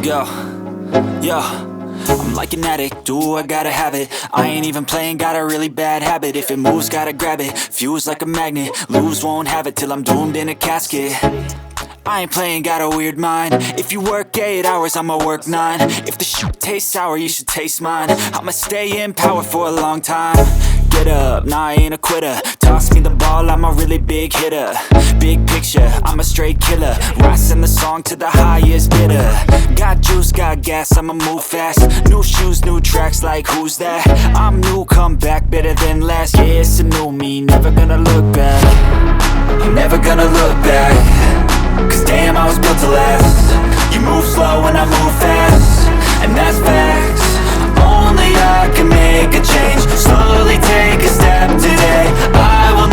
Let's go. Yo, I'm like an addict, do I gotta have it. I ain't even playing, got a really bad habit. If it moves, gotta grab it, fuse like a magnet. Lose, won't have it till I'm doomed in a casket. I ain't playing, got a weird mind. If you work 8 hours, I'ma work 9. If the shit tastes sour, you should taste mine. I'ma stay in power for a long time. Get up, nah, I ain't a quitter. Toss me the ball, I'm a really big hitter. Big picture, I'm a straight killer. Rising the song to the highest bidder. Got juice, got gas, I'ma move fast. New shoes, new tracks, like who's that? I'm new, come back, better than last. Yeah, it's a new me, never gonna look back. I'm never gonna look back. Cause damn, I was built to last. You move slow and I move fast, and that's facts. Only I can make a change. Slowly take a step today. I will